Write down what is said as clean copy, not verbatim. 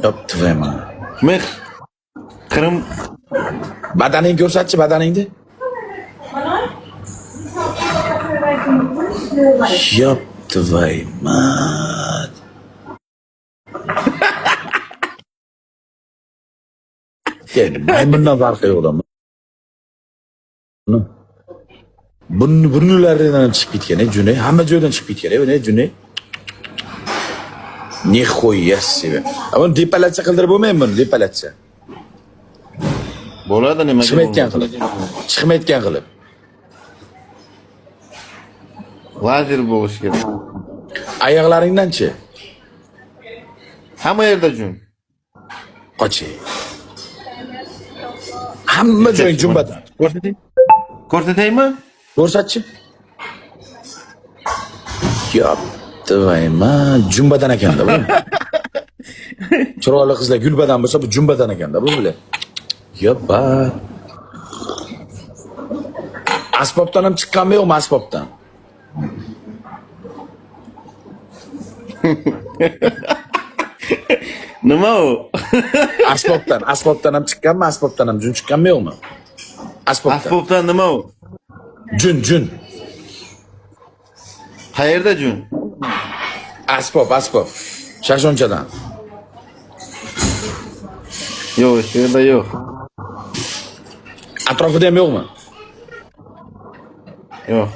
Yaptıvayman. Mix. Kırım. Badaningni ko'rsatchi, badaningni. Yaptıvayman. Maymundan farqi yo'q odam. Burnularidan chiqib ketgan, juni. Hamma joydan chiqib ketgan, ne juni. Nixoya себе. Ama depalatsiya qildirib bo'lmaymi buni, depalatsiya. Bo'ladi nimaga? Chiqmayotgan qilib. Chiqmayotgan qilib. Lazer bo'lishi kerak. Oyoqlaringdan-chi? Hamma yerda jun. Qochi. Hamma joy jumbada. Ko'rsating. Ko'rsataymi? Ko'rsatchi. Yaptıvayman. Jumbadan ekanda bu. Chiroyli qizlar gulbadan bo'lsa, bu jumbadan ekanda bu bilan. Yoppa. Asbobdan ham chiqqanmi yo'qmi asbobdan? Nima u? Asbobdan ham chiqqanmi, asbobdan ham jun chiqqanmi yo'qmi? Asbobdan nima u? Jun. Qayerda jun? Asbob. Shashonchadan. Yo'q, shu yerda yo'q. Atrofida ham yo'qmi? Yo'q.